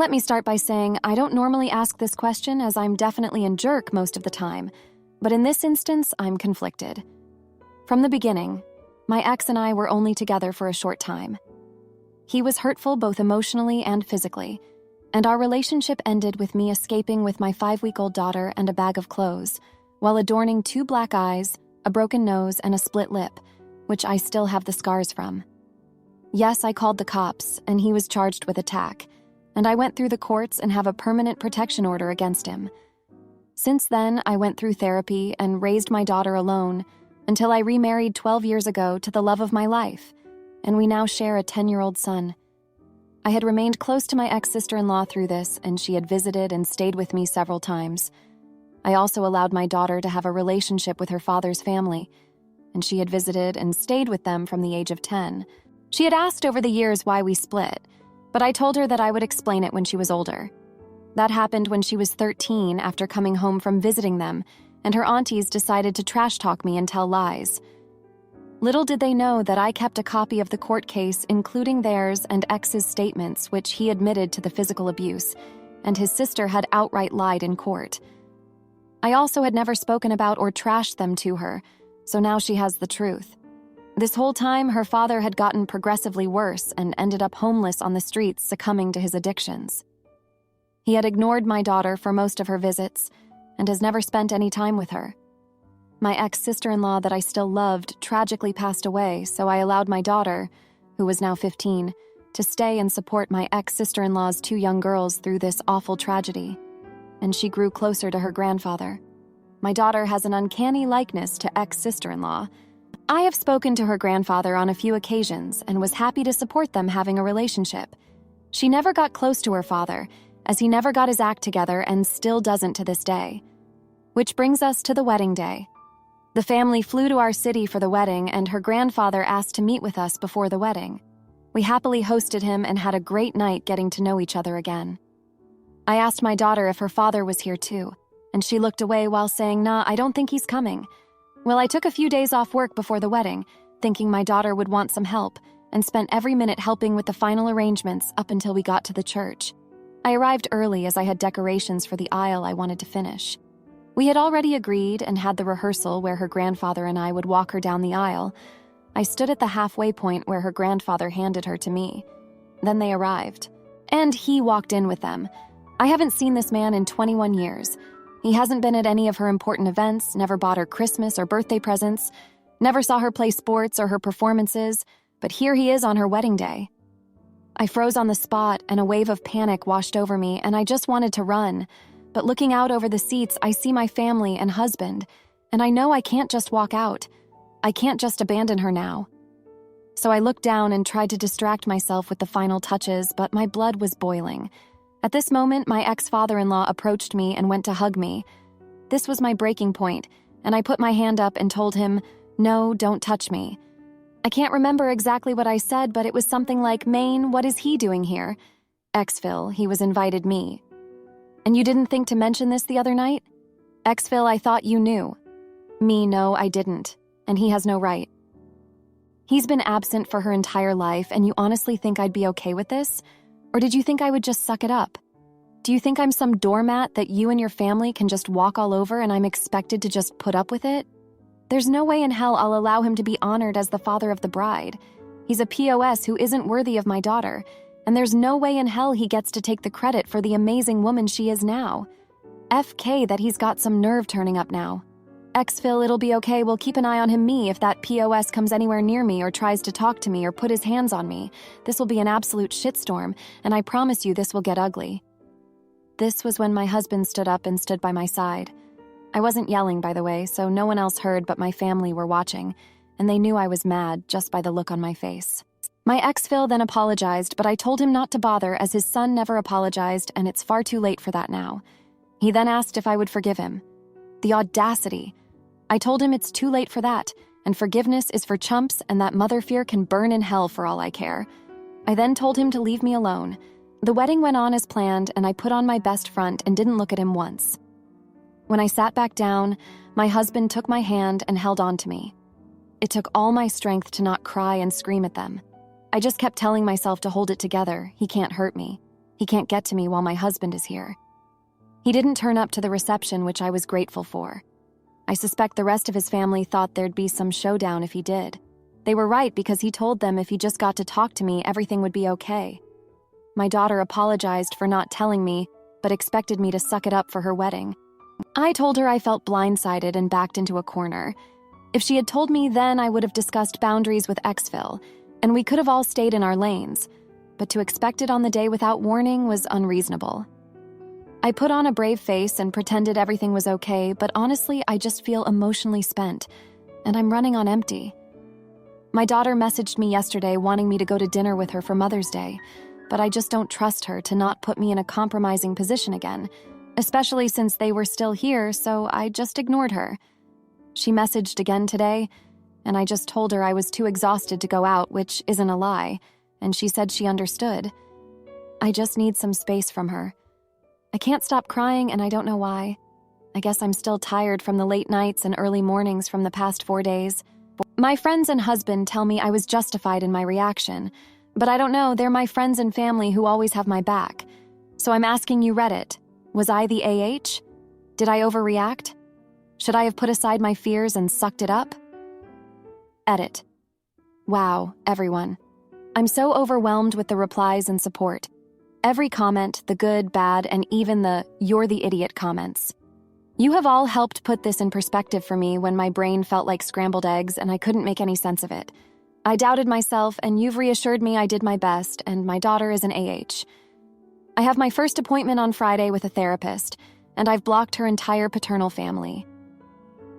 Let me start by saying I don't normally ask this question as I'm definitely a jerk most of the time, but in this instance, I'm conflicted. From the beginning, my ex and I were only together for a short time. He was hurtful both emotionally and physically, and our relationship ended with me escaping with my 5-week-old daughter and a bag of clothes, while adorning 2 black eyes, a broken nose, and a split lip, which I still have the scars from. Yes, I called the cops, and he was charged with attack, and I went through the courts and have a permanent protection order against him. Since then, I went through therapy and raised my daughter alone until I remarried 12 years ago to the love of my life, and we now share a 10-year-old son. I had remained close to my ex-sister-in-law through this, and she had visited and stayed with me several times. I also allowed my daughter to have a relationship with her father's family, and she had visited and stayed with them from the age of 10. She had asked over the years why we split, but I told her that I would explain it when she was older. That happened when she was 13 after coming home from visiting them, and her aunties decided to trash-talk me and tell lies. Little did they know that I kept a copy of the court case, including theirs and ex's statements, which he admitted to the physical abuse, and his sister had outright lied in court. I also had never spoken about or trashed them to her, so now she has the truth. This whole time, her father had gotten progressively worse and ended up homeless on the streets, succumbing to his addictions. He had ignored my daughter for most of her visits and has never spent any time with her. My ex-sister-in-law that I still loved tragically passed away, so I allowed my daughter, who was now 15, to stay and support my ex-sister-in-law's 2 young girls through this awful tragedy, and she grew closer to her grandfather. My daughter has an uncanny likeness to ex-sister-in-law. I have spoken to her grandfather on a few occasions and was happy to support them having a relationship. She never got close to her father, as he never got his act together and still doesn't to this day. Which brings us to the wedding day. The family flew to our city for the wedding, and her grandfather asked to meet with us before the wedding. We happily hosted him and had a great night getting to know each other again. I asked my daughter if her father was here too, and she looked away while saying, "Nah, I don't think he's coming." Well, I took a few days off work before the wedding, thinking my daughter would want some help, and spent every minute helping with the final arrangements up until we got to the church. I arrived early as I had decorations for the aisle I wanted to finish. We had already agreed and had the rehearsal where her grandfather and I would walk her down the aisle. I stood at the halfway point where her grandfather handed her to me. Then they arrived, and he walked in with them. I haven't seen this man in 21 years. He hasn't been at any of her important events, never bought her Christmas or birthday presents, never saw her play sports or her performances, but here he is on her wedding day. I froze on the spot, and a wave of panic washed over me, and I just wanted to run. But looking out over the seats, I see my family and husband, and I know I can't just walk out. I can't just abandon her now. So I looked down and tried to distract myself with the final touches, but my blood was boiling. At this moment, my ex-father-in-law approached me and went to hug me. This was my breaking point, and I put my hand up and told him, "No, don't touch me." I can't remember exactly what I said, but it was something like, "Maine, what is he doing here?" Ex-Phil, he was invited me. "And you didn't think to mention this the other night?" Ex-Phil, I thought you knew. Me, no, I didn't, and he has no right. He's been absent for her entire life, and you honestly think I'd be okay with this? Or did you think I would just suck it up? Do you think I'm some doormat that you and your family can just walk all over and I'm expected to just put up with it? There's no way in hell I'll allow him to be honored as the father of the bride. He's a POS who isn't worthy of my daughter, and there's no way in hell he gets to take the credit for the amazing woman she is now. FK that he's got some nerve turning up now. Ex-Phil, it'll be okay, we'll keep an eye on him if that POS comes anywhere near me or tries to talk to me or put his hands on me. This will be an absolute shitstorm, and I promise you this will get ugly. This was when my husband stood up and stood by my side. I wasn't yelling, by the way, so no one else heard but my family were watching, and they knew I was mad just by the look on my face. My ex-Phil then apologized, but I told him not to bother as his son never apologized, and it's far too late for that now. He then asked if I would forgive him. The audacity. I told him it's too late for that, and forgiveness is for chumps, and that mother fear can burn in hell for all I care. I then told him to leave me alone. The wedding went on as planned, and I put on my best front and didn't look at him once. When I sat back down, my husband took my hand and held on to me. It took all my strength to not cry and scream at them. I just kept telling myself to hold it together. He can't hurt me. He can't get to me while my husband is here. He didn't turn up to the reception, which I was grateful for. I suspect the rest of his family thought there'd be some showdown if he did. They were right because he told them if he just got to talk to me, everything would be okay. My daughter apologized for not telling me, but expected me to suck it up for her wedding. I told her I felt blindsided and backed into a corner. If she had told me then, I would have discussed boundaries with Xville, and we could have all stayed in our lanes. But to expect it on the day without warning was unreasonable. I put on a brave face and pretended everything was okay, but honestly, I just feel emotionally spent, and I'm running on empty. My daughter messaged me yesterday wanting me to go to dinner with her for Mother's Day, but I just don't trust her to not put me in a compromising position again, especially since they were still here, so I just ignored her. She messaged again today, and I just told her I was too exhausted to go out, which isn't a lie, and she said she understood. I just need some space from her. I can't stop crying, and I don't know why. I guess I'm still tired from the late nights and early mornings from the past 4 days. My friends and husband tell me I was justified in my reaction, but I don't know, they're my friends and family who always have my back. So I'm asking you, Reddit, was I the AH? Did I overreact? Should I have put aside my fears and sucked it up? Edit. Wow, everyone. I'm so overwhelmed with the replies and support. Every comment, the good, bad, and even the "you're the idiot" comments. You have all helped put this in perspective for me when my brain felt like scrambled eggs and I couldn't make any sense of it. I doubted myself, and you've reassured me I did my best, and my daughter is an AH. I have my first appointment on Friday with a therapist, and I've blocked her entire paternal family.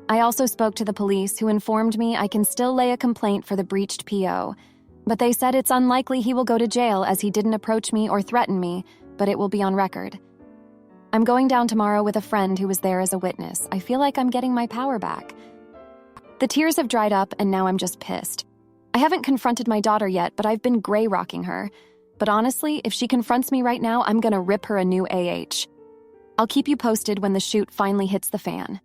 I also spoke to the police, who informed me I can still lay a complaint for the breached PO, but they said it's unlikely he will go to jail as he didn't approach me or threaten me, but it will be on record. I'm going down tomorrow with a friend who was there as a witness. I feel like I'm getting my power back. The tears have dried up, and now I'm just pissed. I haven't confronted my daughter yet, but I've been gray-rocking her. But honestly, if she confronts me right now, I'm gonna rip her a new AH. I'll keep you posted when the shoot finally hits the fan.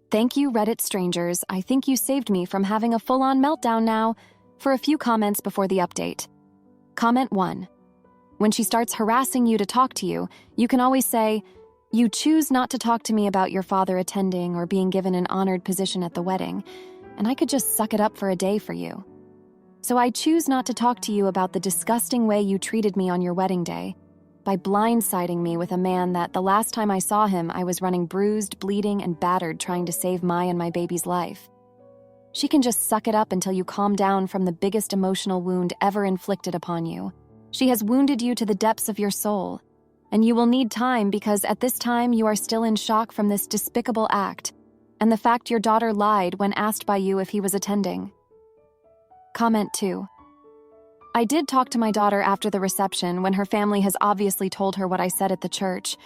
Thank you, Reddit strangers. I think you saved me from having a full-on meltdown now. For a few comments before the update. Comment 1. When she starts harassing you to talk to you, you can always say, "You choose not to talk to me about your father attending or being given an honored position at the wedding, and I could just suck it up for a day for you. So I choose not to talk to you about the disgusting way you treated me on your wedding day, by blindsiding me with a man that the last time I saw him, I was running bruised, bleeding, and battered trying to save my and my baby's life. She can just suck it up until you calm down from the biggest emotional wound ever inflicted upon you. She has wounded you to the depths of your soul, and you will need time because at this time you are still in shock from this despicable act and the fact your daughter lied when asked by you if he was attending." Comment 2. I did talk to my daughter after the reception when her family has obviously told her what I said at the church.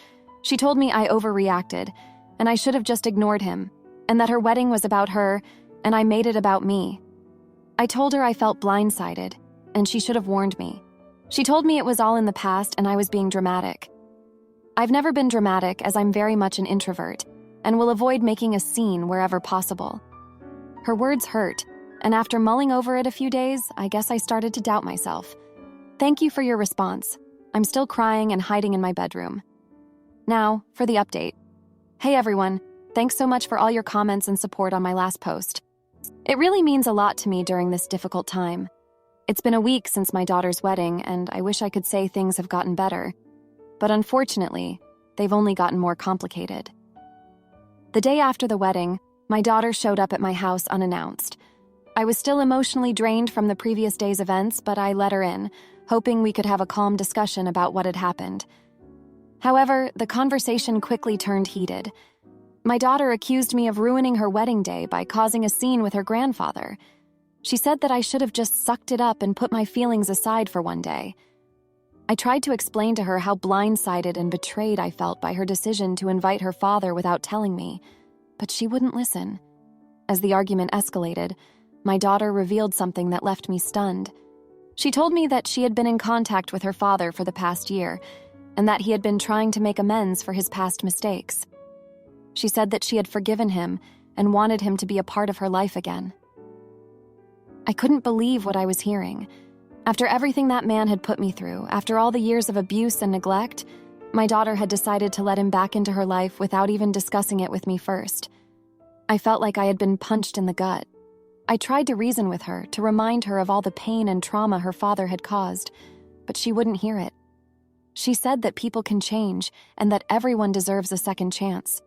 She told me I overreacted, and I should have just ignored him, and that her wedding was about her, and I made it about me. I told her I felt blindsided, and she should have warned me. She told me it was all in the past and I was being dramatic. I've never been dramatic as I'm very much an introvert, and will avoid making a scene wherever possible. Her words hurt, and after mulling over it a few days, I guess I started to doubt myself. Thank you for your response. I'm still crying and hiding in my bedroom. Now, for the update. Hey everyone, thanks so much for all your comments and support on my last post. It really means a lot to me during this difficult time. It's been a week since my daughter's wedding, and I wish I could say things have gotten better. But unfortunately, they've only gotten more complicated. The day after the wedding, my daughter showed up at my house unannounced. I was still emotionally drained from the previous day's events, but I let her in, hoping we could have a calm discussion about what had happened. However, the conversation quickly turned heated. My daughter accused me of ruining her wedding day by causing a scene with her grandfather. She said that I should have just sucked it up and put my feelings aside for one day. I tried to explain to her how blindsided and betrayed I felt by her decision to invite her father without telling me, but she wouldn't listen. As the argument escalated, my daughter revealed something that left me stunned. She told me that she had been in contact with her father for the past year, and that he had been trying to make amends for his past mistakes. She said that she had forgiven him and wanted him to be a part of her life again. I couldn't believe what I was hearing. After everything that man had put me through, after all the years of abuse and neglect, my daughter had decided to let him back into her life without even discussing it with me first. I felt like I had been punched in the gut. I tried to reason with her, to remind her of all the pain and trauma her father had caused, but she wouldn't hear it. She said that people can change and that everyone deserves a second chance.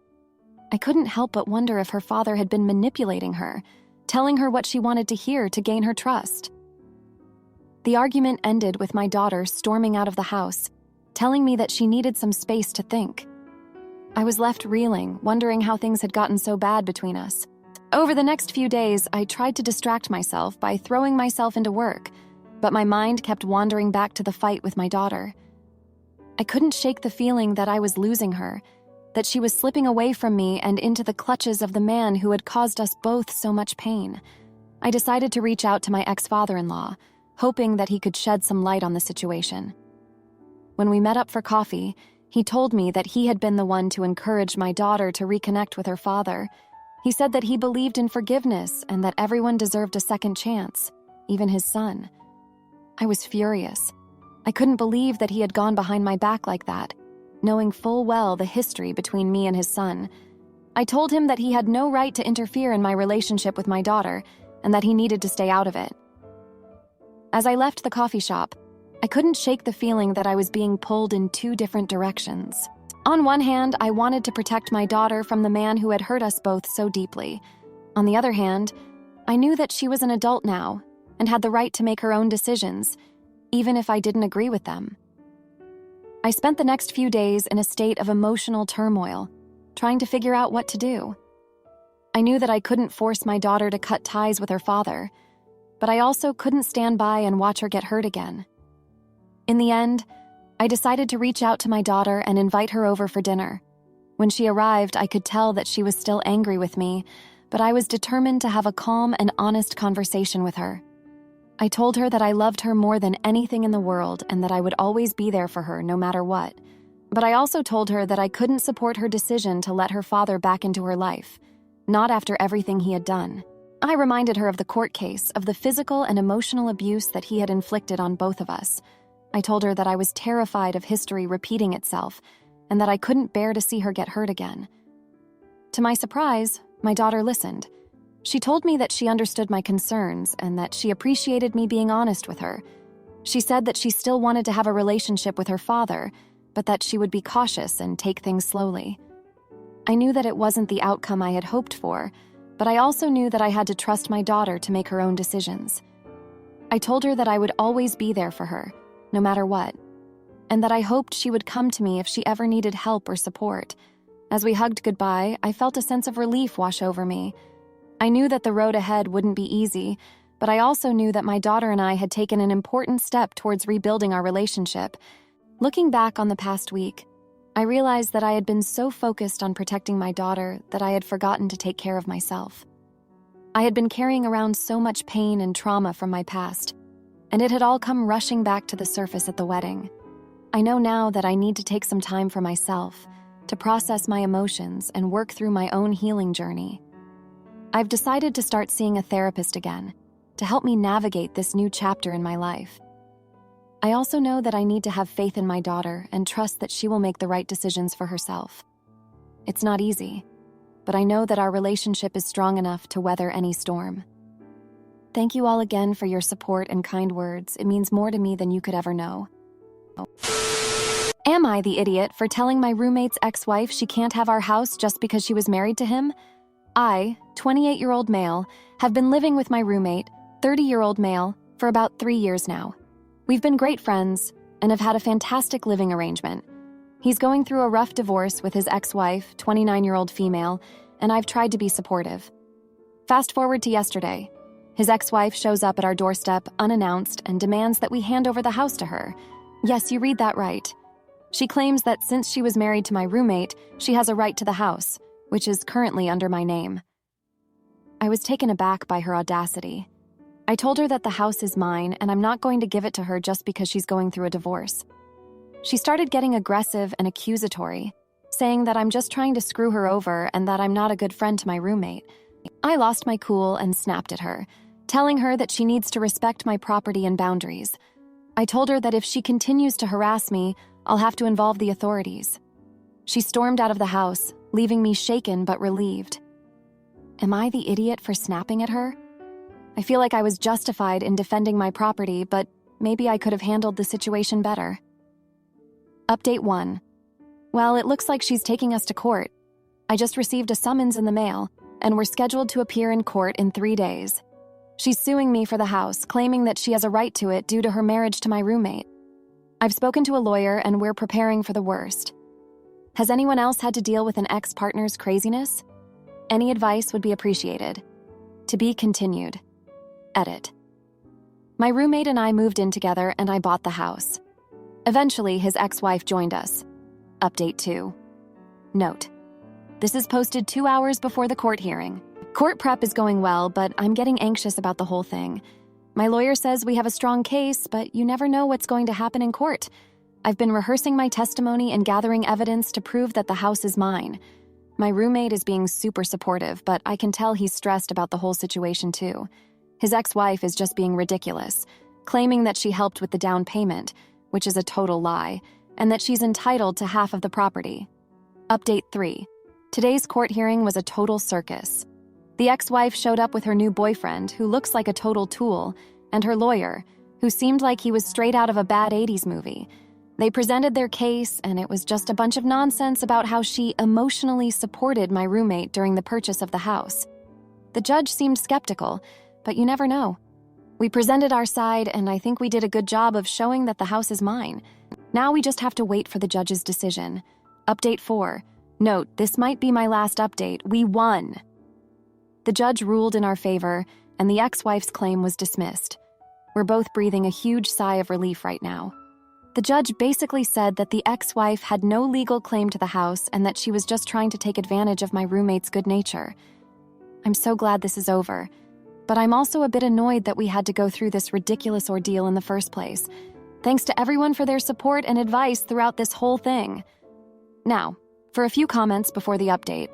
I couldn't help but wonder if her father had been manipulating her, telling her what she wanted to hear to gain her trust. The argument ended with my daughter storming out of the house, telling me that she needed some space to think. I was left reeling, wondering how things had gotten so bad between us. Over the next few days, I tried to distract myself by throwing myself into work, but my mind kept wandering back to the fight with my daughter. I couldn't shake the feeling that I was losing her, that she was slipping away from me and into the clutches of the man who had caused us both so much pain. I decided to reach out to my ex-father-in-law, hoping that he could shed some light on the situation. When we met up for coffee, he told me that he had been the one to encourage my daughter to reconnect with her father. He said that he believed in forgiveness and that everyone deserved a second chance, even his son. I was furious. I couldn't believe that he had gone behind my back like that, knowing full well the history between me and his son. I told him that he had no right to interfere in my relationship with my daughter and that he needed to stay out of it. As I left the coffee shop, I couldn't shake the feeling that I was being pulled in two different directions. On one hand, I wanted to protect my daughter from the man who had hurt us both so deeply. On the other hand, I knew that she was an adult now and had the right to make her own decisions, even if I didn't agree with them. I spent the next few days in a state of emotional turmoil, trying to figure out what to do. I knew that I couldn't force my daughter to cut ties with her father, but I also couldn't stand by and watch her get hurt again. In the end, I decided to reach out to my daughter and invite her over for dinner. When she arrived, I could tell that she was still angry with me, but I was determined to have a calm and honest conversation with her. I told her that I loved her more than anything in the world and that I would always be there for her no matter what. But I also told her that I couldn't support her decision to let her father back into her life, not after everything he had done. I reminded her of the court case, of the physical and emotional abuse that he had inflicted on both of us. I told her that I was terrified of history repeating itself and that I couldn't bear to see her get hurt again. To my surprise, my daughter listened. She told me that she understood my concerns and that she appreciated me being honest with her. She said that she still wanted to have a relationship with her father, but that she would be cautious and take things slowly. I knew that it wasn't the outcome I had hoped for, but I also knew that I had to trust my daughter to make her own decisions. I told her that I would always be there for her, no matter what, and that I hoped she would come to me if she ever needed help or support. As we hugged goodbye, I felt a sense of relief wash over me. I knew that the road ahead wouldn't be easy, but I also knew that my daughter and I had taken an important step towards rebuilding our relationship. Looking back on the past week, I realized that I had been so focused on protecting my daughter that I had forgotten to take care of myself. I had been carrying around so much pain and trauma from my past, and it had all come rushing back to the surface at the wedding. I know now that I need to take some time for myself, to process my emotions and work through my own healing journey. I've decided to start seeing a therapist again, to help me navigate this new chapter in my life. I also know that I need to have faith in my daughter and trust that she will make the right decisions for herself. It's not easy, but I know that our relationship is strong enough to weather any storm. Thank you all again for your support and kind words. It means more to me than you could ever know. Am I the idiot for telling my roommate's ex-wife she can't have our house just because she was married to him? I, 28-year-old male, have been living with my roommate, 30-year-old male, for about 3 years now. We've been great friends and have had a fantastic living arrangement. He's going through a rough divorce with his ex-wife, 29-year-old female, and I've tried to be supportive. Fast forward to yesterday. His ex-wife shows up at our doorstep unannounced and demands that we hand over the house to her. Yes, you read that right. She claims that since she was married to my roommate, she has a right to the house, which is currently under my name. I was taken aback by her audacity. I told her that the house is mine and I'm not going to give it to her just because she's going through a divorce. She started getting aggressive and accusatory, saying that I'm just trying to screw her over and that I'm not a good friend to my roommate. I lost my cool and snapped at her, telling her that she needs to respect my property and boundaries. I told her that if she continues to harass me, I'll have to involve the authorities. She stormed out of the house, leaving me shaken but relieved. Am I the idiot for snapping at her? I feel like I was justified in defending my property, but maybe I could have handled the situation better. Update 1. Well, it looks like she's taking us to court. I just received a summons in the mail, and we're scheduled to appear in court in 3 days. She's suing me for the house, claiming that she has a right to it due to her marriage to my roommate. I've spoken to a lawyer, and we're preparing for the worst. Has anyone else had to deal with an ex-partner's craziness? Any advice would be appreciated. To be continued. Edit. My roommate and I moved in together, and I bought the house. Eventually, his ex-wife joined us. Update 2. Note: this is posted 2 hours before the court hearing. Court prep is going well, but I'm getting anxious about the whole thing. My lawyer says we have a strong case, but you never know what's going to happen in court. I've been rehearsing my testimony and gathering evidence to prove that the house is mine. My roommate is being super supportive, but I can tell he's stressed about the whole situation too. His ex-wife is just being ridiculous, claiming that she helped with the down payment, which is a total lie, and that she's entitled to half of the property. Update 3. Today's court hearing was a total circus. The ex-wife showed up with her new boyfriend, who looks like a total tool, and her lawyer, who seemed like he was straight out of a bad 80s movie. They presented their case, and it was just a bunch of nonsense about how she emotionally supported my roommate during the purchase of the house. The judge seemed skeptical, but you never know. We presented our side, and I think we did a good job of showing that the house is mine. Now we just have to wait for the judge's decision. Update 4. Note, this might be my last update. We won. The judge ruled in our favor, and the ex-wife's claim was dismissed. We're both breathing a huge sigh of relief right now. The judge basically said that the ex-wife had no legal claim to the house and that she was just trying to take advantage of my roommate's good nature. I'm so glad this is over, but I'm also a bit annoyed that we had to go through this ridiculous ordeal in the first place. Thanks to everyone for their support and advice throughout this whole thing. Now, for a few comments before the update.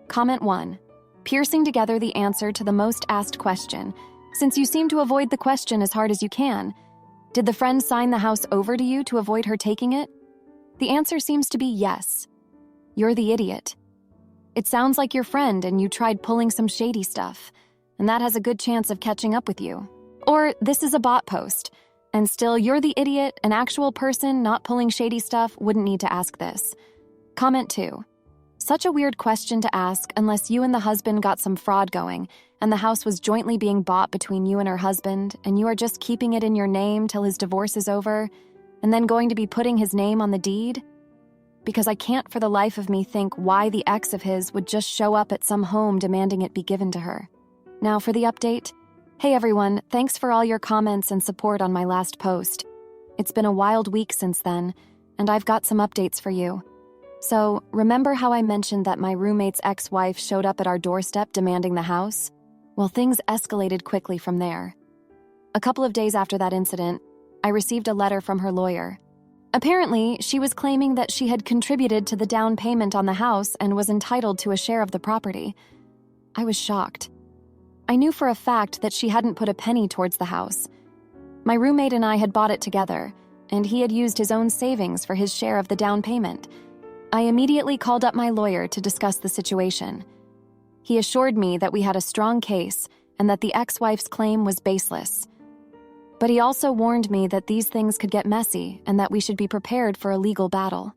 Comment 1. Piercing together the answer to the most asked question, since you seem to avoid the question as hard as you can. Did the friend sign the house over to you to avoid her taking it? The answer seems to be yes. You're the idiot. It sounds like your friend and you tried pulling some shady stuff, and that has a good chance of catching up with you. Or this is a bot post, and still you're the idiot, an actual person not pulling shady stuff wouldn't need to ask this. Comment 2. Such a weird question to ask unless you and the husband got some fraud going and the house was jointly being bought between you and her husband and you are just keeping it in your name till his divorce is over and then going to be putting his name on the deed? Because I can't for the life of me think why the ex of his would just show up at some home demanding it be given to her. Now for the update. Hey everyone, thanks for all your comments and support on my last post. It's been a wild week since then, and I've got some updates for you. So, remember how I mentioned that my roommate's ex-wife showed up at our doorstep demanding the house? Well, things escalated quickly from there. A couple of days after that incident, I received a letter from her lawyer. Apparently, she was claiming that she had contributed to the down payment on the house and was entitled to a share of the property. I was shocked. I knew for a fact that she hadn't put a penny towards the house. My roommate and I had bought it together, and he had used his own savings for his share of the down payment. I immediately called up my lawyer to discuss the situation. He assured me that we had a strong case and that the ex-wife's claim was baseless. But he also warned me that these things could get messy and that we should be prepared for a legal battle.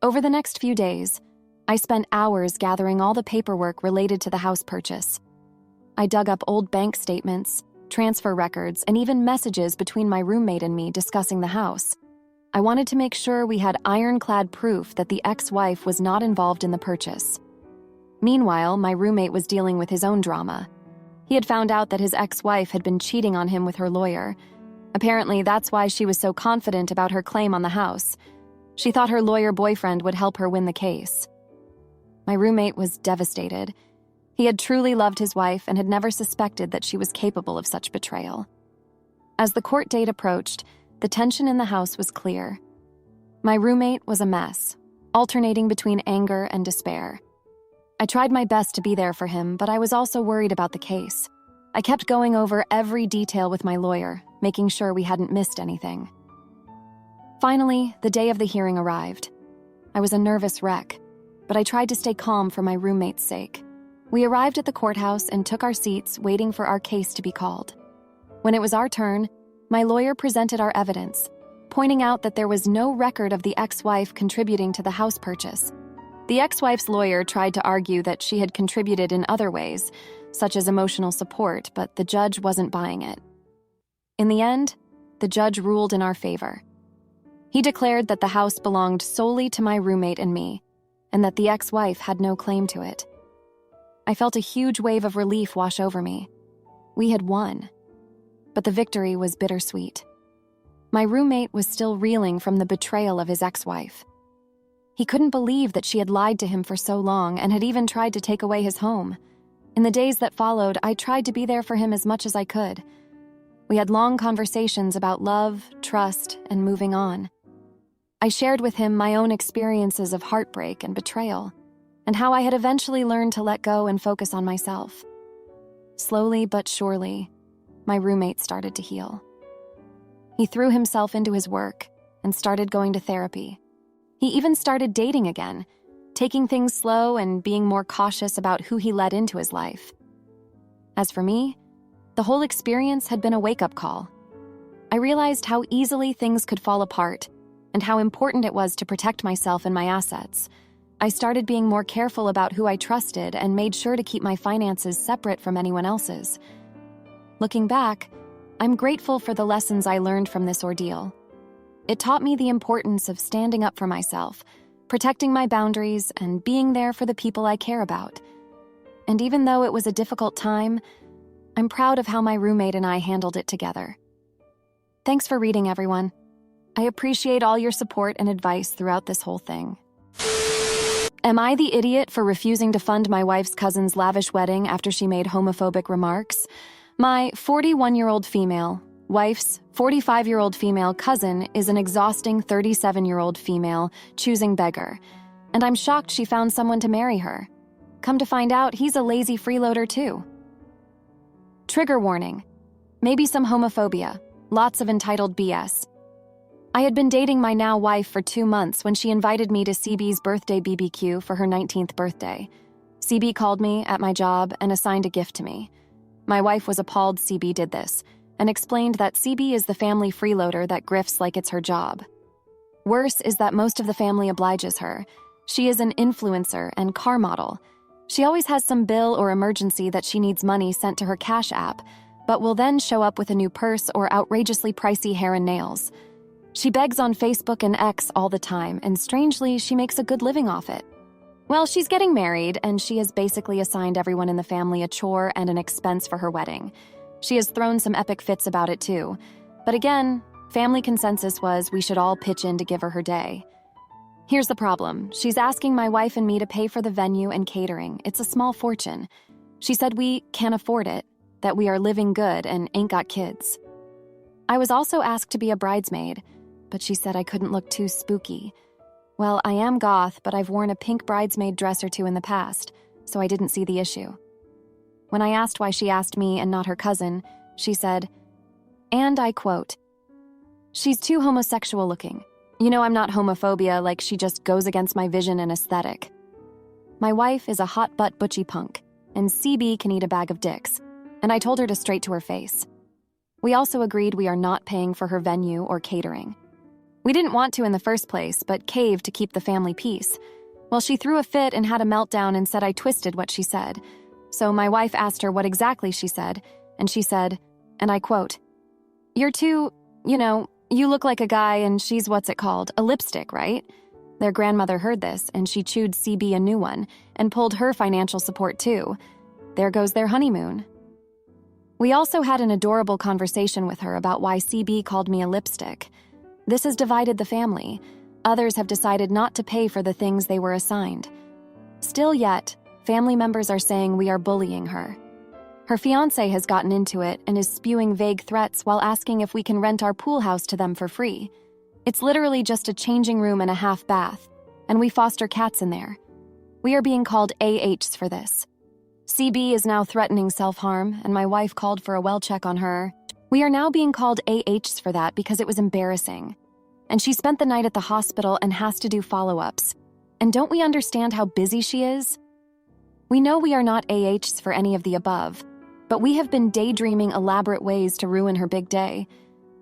Over the next few days, I spent hours gathering all the paperwork related to the house purchase. I dug up old bank statements, transfer records, and even messages between my roommate and me discussing the house. I wanted to make sure we had ironclad proof that the ex-wife was not involved in the purchase. Meanwhile, my roommate was dealing with his own drama. He had found out that his ex-wife had been cheating on him with her lawyer. Apparently, that's why she was so confident about her claim on the house. She thought her lawyer boyfriend would help her win the case. My roommate was devastated. He had truly loved his wife and had never suspected that she was capable of such betrayal. As the court date approached, the tension in the house was clear. My roommate was a mess, alternating between anger and despair. I tried my best to be there for him, but I was also worried about the case. I kept going over every detail with my lawyer, making sure we hadn't missed anything. Finally, the day of the hearing arrived. I was a nervous wreck, but I tried to stay calm for my roommate's sake. We arrived at the courthouse and took our seats, waiting for our case to be called. When it was our turn, my lawyer presented our evidence, pointing out that there was no record of the ex-wife contributing to the house purchase. The ex-wife's lawyer tried to argue that she had contributed in other ways, such as emotional support, but the judge wasn't buying it. In the end, the judge ruled in our favor. He declared that the house belonged solely to my roommate and me, and that the ex-wife had no claim to it. I felt a huge wave of relief wash over me. We had won, but the victory was bittersweet. My roommate was still reeling from the betrayal of his ex-wife. He couldn't believe that she had lied to him for so long and had even tried to take away his home. In the days that followed, I tried to be there for him as much as I could. We had long conversations about love, trust, and moving on. I shared with him my own experiences of heartbreak and betrayal, and how I had eventually learned to let go and focus on myself. Slowly but surely, my roommate started to heal. He threw himself into his work and started going to therapy. He even started dating again, taking things slow and being more cautious about who he let into his life. As for me, the whole experience had been a wake-up call. I realized how easily things could fall apart and how important it was to protect myself and my assets. I started being more careful about who I trusted and made sure to keep my finances separate from anyone else's. Looking back, I'm grateful for the lessons I learned from this ordeal. It taught me the importance of standing up for myself, protecting my boundaries, and being there for the people I care about. And even though it was a difficult time, I'm proud of how my roommate and I handled it together. Thanks for reading, everyone. I appreciate all your support and advice throughout this whole thing. Am I the idiot for refusing to fund my wife's cousin's lavish wedding after she made homophobic remarks? My 41-year-old female wife's 45-year-old female cousin is an exhausting 37-year-old female choosing beggar, and I'm shocked she found someone to marry her. Come to find out, he's a lazy freeloader too. Trigger warning. Maybe some homophobia. Lots of entitled BS. I had been dating my now wife for 2 months when she invited me to CB's birthday BBQ for her 19th birthday. CB called me at my job and assigned a gift to me. My wife was appalled CB did this and explained that CB is the family freeloader that grifts like it's her job. Worse is that most of the family obliges her. She is an influencer and car model. She always has some bill or emergency that she needs money sent to her Cash App, but will then show up with a new purse or outrageously pricey hair and nails. She begs on Facebook and X all the time, and strangely, she makes a good living off it. Well, she's getting married, and she has basically assigned everyone in the family a chore and an expense for her wedding. She has thrown some epic fits about it too. But again, family consensus was we should all pitch in to give her day. Here's the problem. She's asking my wife and me to pay for the venue and catering. It's a small fortune. She said we can't afford it, that we are living good and ain't got kids. I was also asked to be a bridesmaid, but she said I couldn't look too spooky. Well, I am goth, but I've worn a pink bridesmaid dress or two in the past, so I didn't see the issue. When I asked why she asked me and not her cousin, she said, and I quote, "She's too homosexual looking. You know I'm not homophobia, like she just goes against my vision and aesthetic. My wife is a hot butt butchy punk, and CB can eat a bag of dicks, and I told her to straight to her face. We also agreed we are not paying for her venue or catering. We didn't want to in the first place, but caved to keep the family peace. Well, she threw a fit and had a meltdown and said I twisted what she said. So my wife asked her what exactly she said, and she said, and I quote, "You're too, you look like a guy and she's what's it called, a lipstick, right?" Their grandmother heard this, and she chewed CB a new one and pulled her financial support too. There goes their honeymoon. We also had an adorable conversation with her about why CB called me a lipstick. This has divided the family. Others have decided not to pay for the things they were assigned. Still yet, family members are saying we are bullying her. Her fiancé has gotten into it and is spewing vague threats while asking if we can rent our pool house to them for free. It's literally just a changing room and a half bath, and we foster cats in there. We are being called AHs for this. CB is now threatening self-harm, and my wife called for a well check on her. We are now being called AHs for that because it was embarrassing. And she spent the night at the hospital and has to do follow-ups. And don't we understand how busy she is? We know we are not AHs for any of the above, but we have been daydreaming elaborate ways to ruin her big day,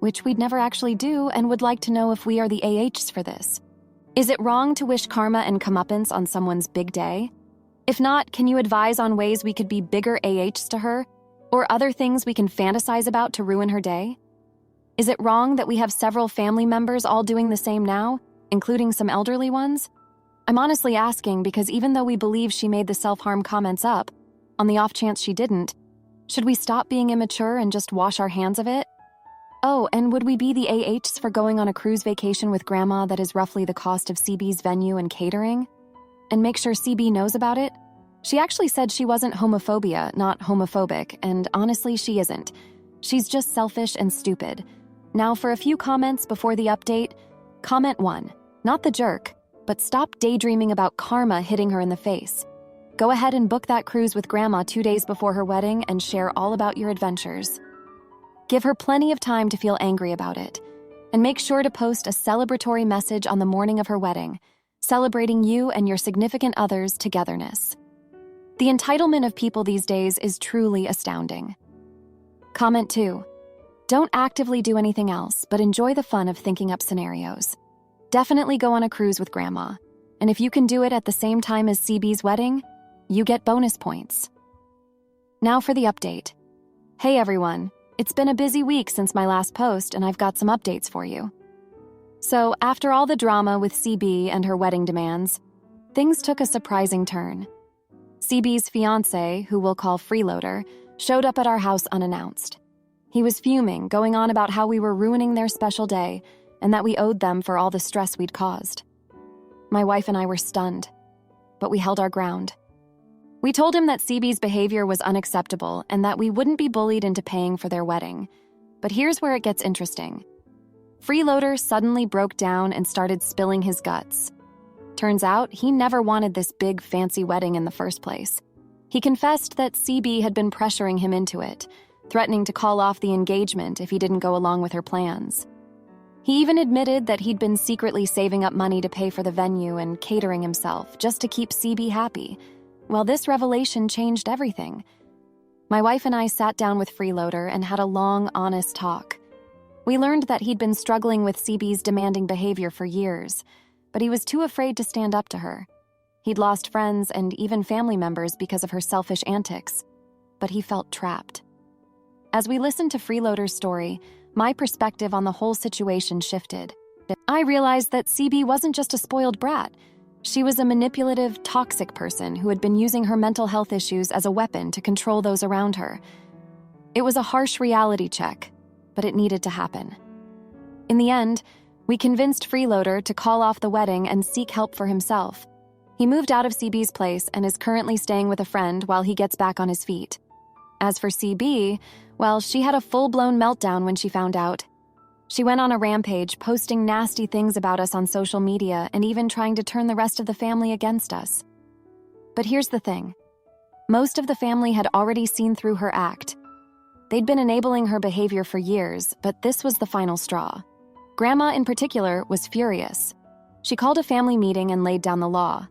which we'd never actually do and would like to know if we are the AHs for this. Is it wrong to wish karma and comeuppance on someone's big day? If not, can you advise on ways we could be bigger AHs to her, or other things we can fantasize about to ruin her day? Is it wrong that we have several family members all doing the same now, including some elderly ones? I'm honestly asking because even though we believe she made the self-harm comments up, on the off chance she didn't, should we stop being immature and just wash our hands of it? Oh, and would we be the AHs for going on a cruise vacation with Grandma that is roughly the cost of CB's venue and catering? And make sure CB knows about it? She actually said she wasn't homophobia, not homophobic, and honestly, she isn't. She's just selfish and stupid. Now for a few comments before the update. Comment 1, not the jerk, but stop daydreaming about karma hitting her in the face. Go ahead and book that cruise with Grandma 2 days before her wedding and share all about your adventures. Give her plenty of time to feel angry about it. And make sure to post a celebratory message on the morning of her wedding, celebrating you and your significant other's togetherness. The entitlement of people these days is truly astounding. Comment 2. Don't actively do anything else, but enjoy the fun of thinking up scenarios. Definitely go on a cruise with Grandma, and if you can do it at the same time as CB's wedding, you get bonus points. Now for the update. Hey everyone, it's been a busy week since my last post, and I've got some updates for you. So, after all the drama with CB and her wedding demands, things took a surprising turn. CB's fiancé, who we'll call Freeloader, showed up at our house unannounced. He was fuming, going on about how we were ruining their special day and that we owed them for all the stress we'd caused. My wife and I were stunned, but we held our ground. We told him that CB's behavior was unacceptable and that we wouldn't be bullied into paying for their wedding. But here's where it gets interesting. Freeloader suddenly broke down and started spilling his guts. Turns out, he never wanted this big, fancy wedding in the first place. He confessed that CB had been pressuring him into it, threatening to call off the engagement if he didn't go along with her plans. He even admitted that he'd been secretly saving up money to pay for the venue and catering himself just to keep CB happy. Well, this revelation changed everything. My wife and I sat down with Freeloader and had a long, honest talk. We learned that he'd been struggling with CB's demanding behavior for years, but he was too afraid to stand up to her. He'd lost friends and even family members because of her selfish antics, but he felt trapped. As we listened to Freeloader's story, my perspective on the whole situation shifted. I realized that CB wasn't just a spoiled brat. She was a manipulative, toxic person who had been using her mental health issues as a weapon to control those around her. It was a harsh reality check, but it needed to happen. In the end, we convinced Freeloader to call off the wedding and seek help for himself. He moved out of CB's place and is currently staying with a friend while he gets back on his feet. As for CB, well, she had a full-blown meltdown when she found out. She went on a rampage, posting nasty things about us on social media and even trying to turn the rest of the family against us. But here's the thing. Most of the family had already seen through her act. They'd been enabling her behavior for years, but this was the final straw. Grandma, in particular, was furious. She called a family meeting and laid down the law.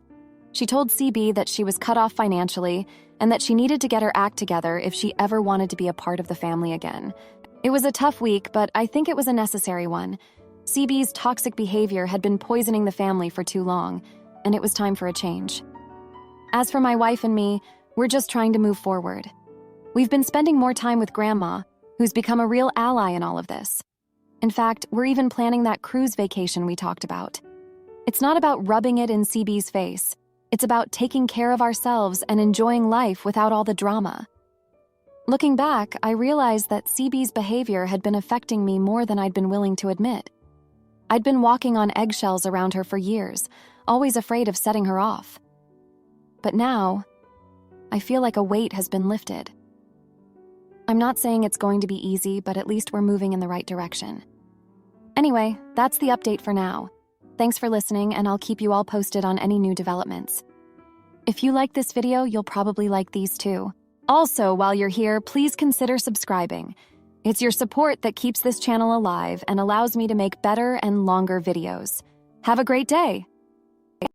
She told CB that she was cut off financially and that she needed to get her act together if she ever wanted to be a part of the family again. It was a tough week, but I think it was a necessary one. CB's toxic behavior had been poisoning the family for too long, and it was time for a change. As for my wife and me, we're just trying to move forward. We've been spending more time with Grandma, who's become a real ally in all of this. In fact, we're even planning that cruise vacation we talked about. It's not about rubbing it in CB's face. It's about taking care of ourselves and enjoying life without all the drama. Looking back, I realized that CB's behavior had been affecting me more than I'd been willing to admit. I'd been walking on eggshells around her for years, always afraid of setting her off. But now, I feel like a weight has been lifted. I'm not saying it's going to be easy, but at least we're moving in the right direction. Anyway, that's the update for now. Thanks for listening, and I'll keep you all posted on any new developments. If you like this video, you'll probably like these too. Also, while you're here, please consider subscribing. It's your support that keeps this channel alive and allows me to make better and longer videos. Have a great day!